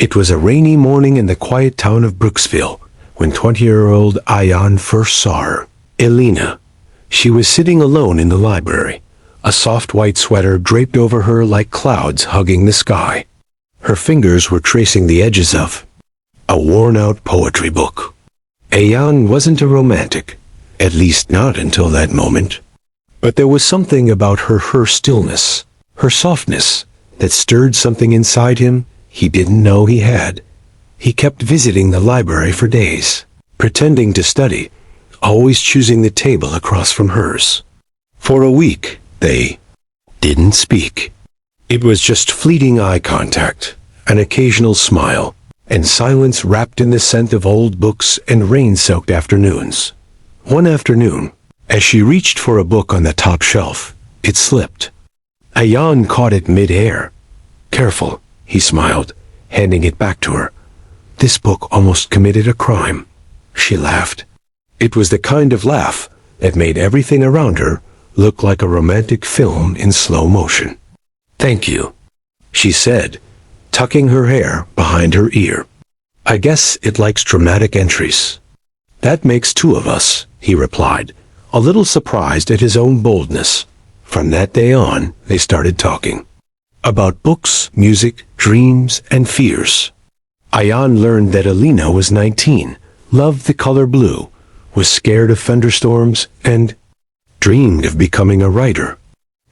It was a rainy morning in the quiet town of Brooksville when 20-year-old Ayan first saw her, Elena. She was sitting alone in the library, a soft white sweater draped over her like clouds hugging the sky. Her fingers were tracing the edges of a worn-out poetry book. Ayan wasn't a romantic, at least not until that moment. But there was something about her stillness, her softness, that stirred something inside him he didn't know he had. He kept visiting the library for days, pretending to study, always choosing the table across from hers. For a week, they didn't speak. It was just fleeting eye contact, an occasional smile, and silence wrapped in the scent of old books and rain-soaked afternoons. One afternoon, as she reached for a book on the top shelf, it slipped. Ayan caught it mid-air. "Careful," he smiled, handing it back to her. "This book almost committed a crime." She laughed. It was the kind of laugh that made everything around her look like a romantic film in slow motion. "Thank you," she said, tucking her hair behind her ear. "I guess it likes dramatic entries." "That makes two of us," he replied, a little surprised at his own boldness. From that day on, they started talking. About books, music, dreams, and fears. Ayan learned that Elena was 19, loved the color blue, was scared of thunderstorms, and dreamed of becoming a writer.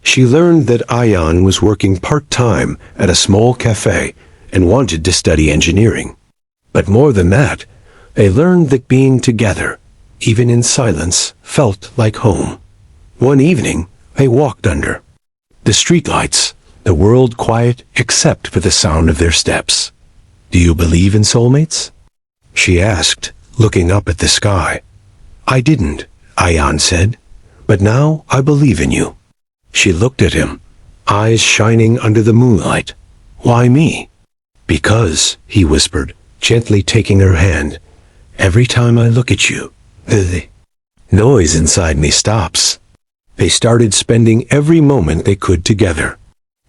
She learned that Ayan was working part-time at a small cafe and wanted to study engineering. But more than that, they learned that being together, even in silence, felt like home. One evening, they walked under the streetlights, the world quiet except for the sound of their steps. "Do you believe in soulmates?" she asked, looking up at the sky. "I didn't," Ayan said, "but now I believe in you." She looked at him, eyes shining under the moonlight. "Why me?" "Because," he whispered, gently taking her hand, "every time I look at you, the noise inside me stops." They started spending every moment they could together.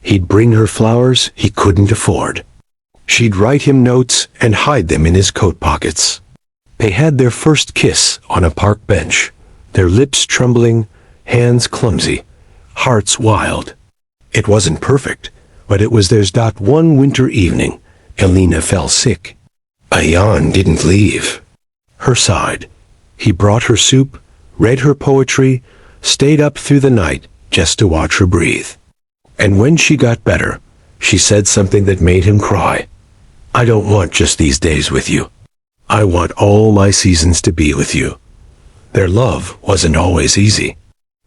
He'd bring her flowers he couldn't afford. She'd write him notes and hide them in his coat pockets. They had their first kiss on a park bench, their lips trembling, hands clumsy, hearts wild. It wasn't perfect, but it was theirs. One winter evening, Elena fell sick. Ayan didn't leave her side. He brought her soup, read her poetry, stayed up through the night just to watch her breathe. And when she got better, she said something that made him cry. "I don't want just these days with you. I want all my seasons to be with you." Their love wasn't always easy.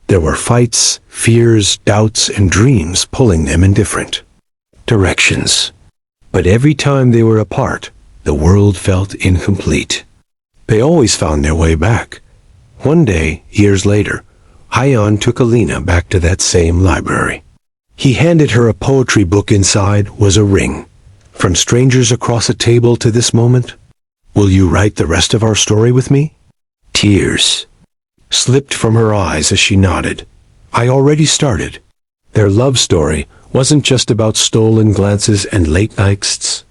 There were fights, fears, doubts, and dreams pulling them in different directions. But every time they were apart, the world felt incomplete. They always found their way back. One day, years later, Ayan took Elena back to that same library. He handed her a poetry book. Inside was a ring. "From strangers across a table to this moment, will you write the rest of our story with me?" Tears slipped from her eyes as she nodded. "I already started." Their love story wasn't just about stolen glances and late nights.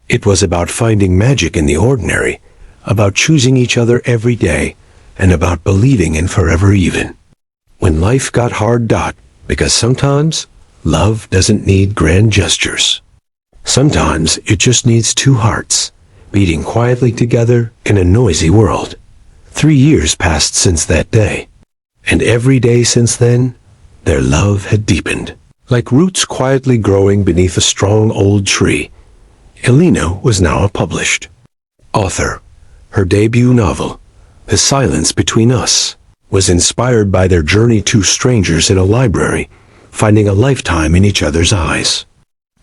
It was about finding magic in the ordinary, about choosing each other every day, and about believing in forever even when life got hard. Because sometimes love doesn't need grand gestures. Sometimes it just needs two hearts, beating quietly together in a noisy world. 3 years passed since that day, and every day since then, their love had deepened. Like roots quietly growing beneath a strong old tree, Elena was now a published author. Her debut novel, The Silence Between Us, was inspired by their journey, two strangers in a library, finding a lifetime in each other's eyes.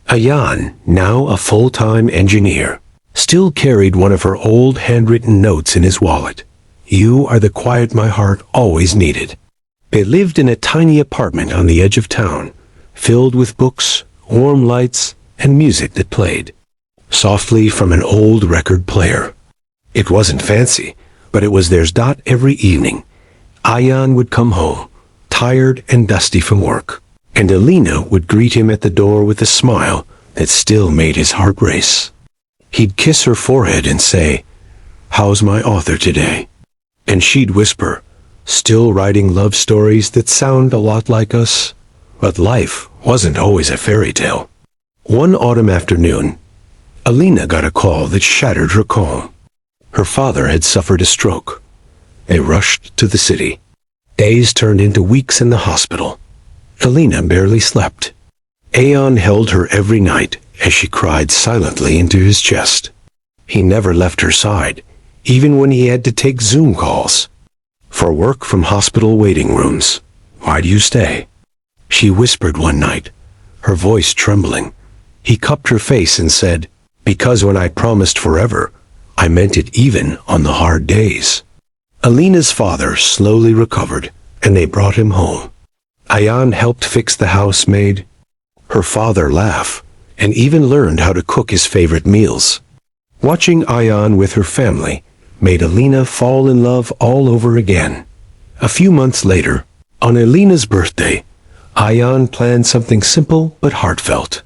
Ayan, now a full-time engineer, still carried one of her old handwritten notes in his wallet. "You are the quiet my heart always needed." They lived in a tiny apartment on the edge of town, filled with books, warm lights, and music that played softly from an old record player. It wasn't fancy, but it was theirs. Every evening, Ayan would come home, tired and dusty from work, and Elena would greet him at the door with a smile that still made his heart race. He'd kiss her forehead and say, "How's my author today?" And she'd whisper, "Still writing love stories that sound a lot like us?" But life wasn't always a fairy tale. One autumn afternoon, Alina got a call that shattered her calm. Her father had suffered a stroke. They rushed to the city. Days turned into weeks in the hospital. Alina barely slept. Aeon held her every night as she cried silently into his chest. He never left her side, even when he had to take Zoom calls. For work from hospital waiting rooms. "Why do you stay?" She whispered one night, her voice trembling. He cupped her face and said, "Because when I promised forever, I meant it even on the hard days." Alina's father slowly recovered, and they brought him home. Ayan helped fix the housemaid. Her father laughed, and even learned how to cook his favorite meals. Watching Ayan with her family made Alina fall in love all over again. A few months later, on Alina's birthday, Ayan planned something simple but heartfelt.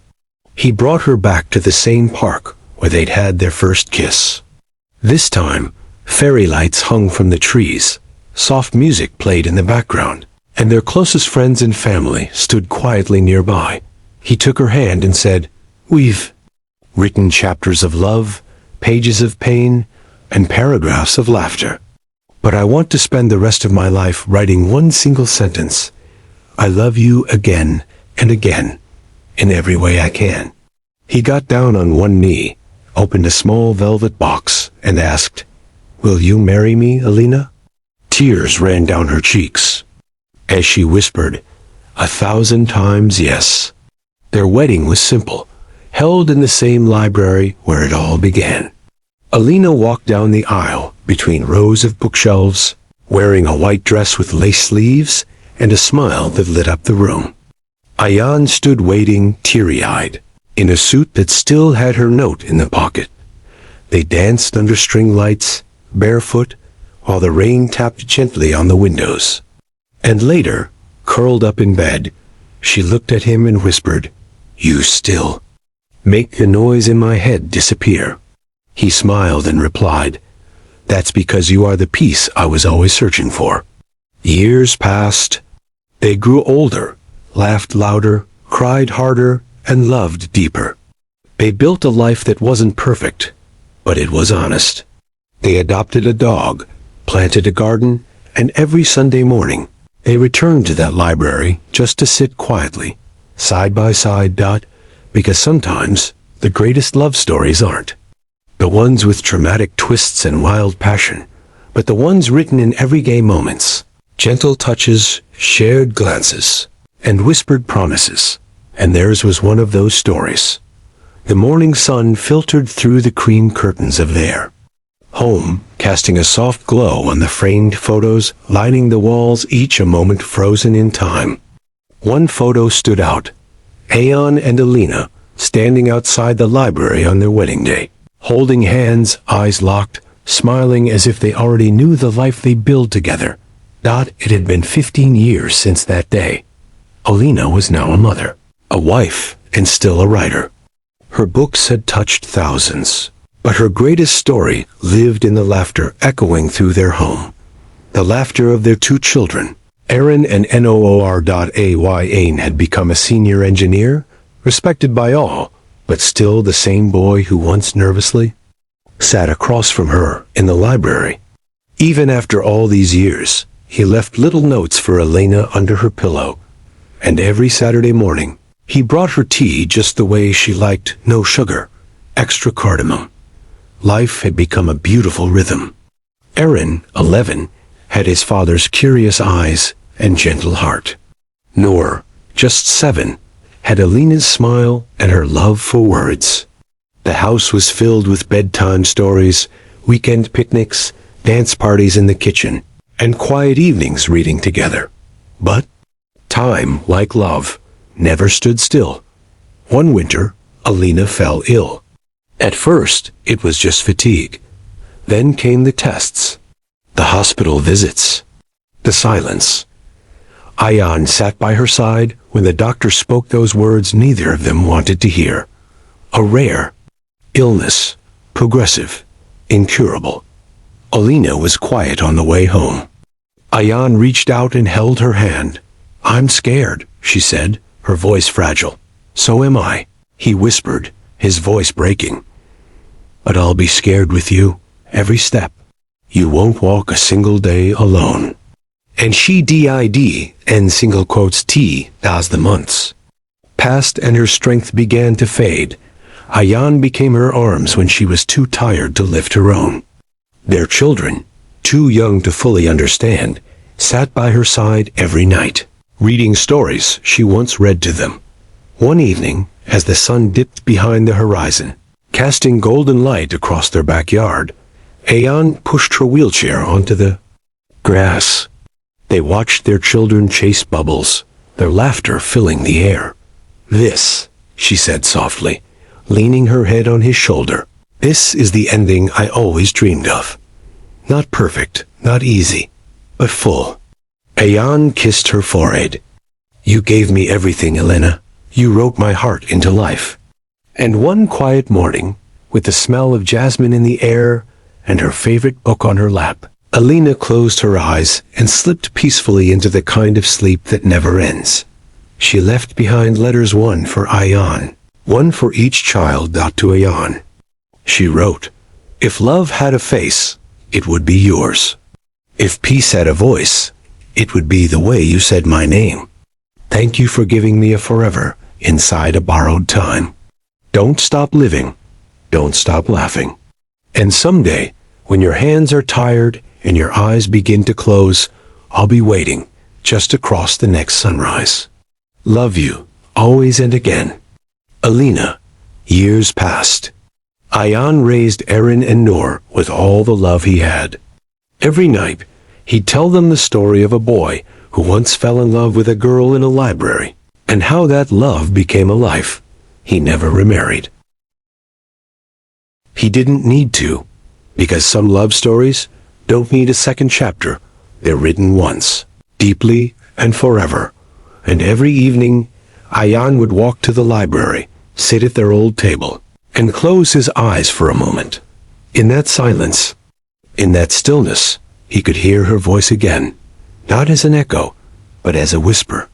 He brought her back to the same park where they'd had their first kiss. This time, fairy lights hung from the trees, soft music played in the background, and their closest friends and family stood quietly nearby. He took her hand and said, "We've written chapters of love, pages of pain, and paragraphs of laughter. But I want to spend the rest of my life writing one single sentence. I love you again and again, in every way I can." He got down on one knee, opened a small velvet box, and asked, "Will you marry me, Alina?" Tears ran down her cheeks as she whispered, "1,000 times yes." Their wedding was simple, held in the same library where it all began. Alina walked down the aisle between rows of bookshelves, wearing a white dress with lace sleeves and a smile that lit up the room. Ayan stood waiting, teary-eyed, in a suit that still had her note in the pocket. They danced under string lights, barefoot, while the rain tapped gently on the windows. And later, curled up in bed, she looked at him and whispered, "You still make the noise in my head disappear." He smiled and replied, "That's because you are the peace I was always searching for." Years passed. They grew older, laughed louder, cried harder, and loved deeper. They built a life that wasn't perfect, but it was honest. They adopted a dog, planted a garden, and every Sunday morning, they returned to that library just to sit quietly, side by side, because sometimes the greatest love stories aren't the ones with dramatic twists and wild passion, but the ones written in everyday moments, gentle touches, shared glances, and whispered promises. And theirs was one of those stories. The morning sun filtered through the cream curtains of their home, casting a soft glow on the framed photos lining the walls, each a moment frozen in time. One photo stood out, Aeon and Alina standing outside the library on their wedding day, holding hands, eyes locked, smiling as if they already knew the life they build together. It had been 15 years since that day. Alina was now a mother, a wife, and still a writer. Her books had touched thousands, but her greatest story lived in the laughter echoing through their home. The laughter of their two children. Aaron and Noor. Had become a senior engineer, respected by all, but still the same boy who once nervously sat across from her in the library. Even after all these years, he left little notes for Elena under her pillow, and every Saturday morning, he brought her tea just the way she liked, no sugar, extra cardamom. Life had become a beautiful rhythm. Aaron, 11, had his father's curious eyes and gentle heart. Noor, just 7, had Alina's smile and her love for words. The house was filled with bedtime stories, weekend picnics, dance parties in the kitchen, and quiet evenings reading together. But time, like love, never stood still. One winter, Alina fell ill. At first, it was just fatigue. Then came the tests, the hospital visits, the silence. Ayan sat by her side when the doctor spoke those words neither of them wanted to hear. A rare illness, progressive, incurable. Alina was quiet on the way home. Ayan reached out and held her hand. "I'm scared," she said, her voice fragile. "So am I," he whispered, his voice breaking. "But I'll be scared with you, every step. You won't walk a single day alone." And she did, and single quotes T, as the months passed and her strength began to fade. Ayan became her arms when she was too tired to lift her own. Their children, too young to fully understand, sat by her side every night, reading stories she once read to them. One evening, as the sun dipped behind the horizon, casting golden light across their backyard, Ayan pushed her wheelchair onto the grass. They watched their children chase bubbles, their laughter filling the air. "This," she said softly, leaning her head on his shoulder, "this is the ending I always dreamed of. Not perfect, not easy, but full." Ayan kissed her forehead. "You gave me everything, Elena. You wrote my heart into life." And one quiet morning, with the smell of jasmine in the air and her favorite book on her lap, Alina closed her eyes and slipped peacefully into the kind of sleep that never ends. She left behind letters, one for Ayan, one for each child, to Ayan. She wrote, "If love had a face, it would be yours. If peace had a voice, it would be the way you said my name. Thank you for giving me a forever inside a borrowed time. Don't stop living. Don't stop laughing. And someday, when your hands are tired and your eyes begin to close, I'll be waiting just across the next sunrise. Love you, always and again." Alina. Years passed. Ayan raised Erin and Noor with all the love he had. Every night, he'd tell them the story of a boy who once fell in love with a girl in a library, and how that love became a life. He never remarried. He didn't need to, because some love stories don't need a second chapter. They're written once, deeply and forever. And every evening, Ayan would walk to the library, sit at their old table, and close his eyes for a moment. In that silence, in that stillness, he could hear her voice again, not as an echo, but as a whisper.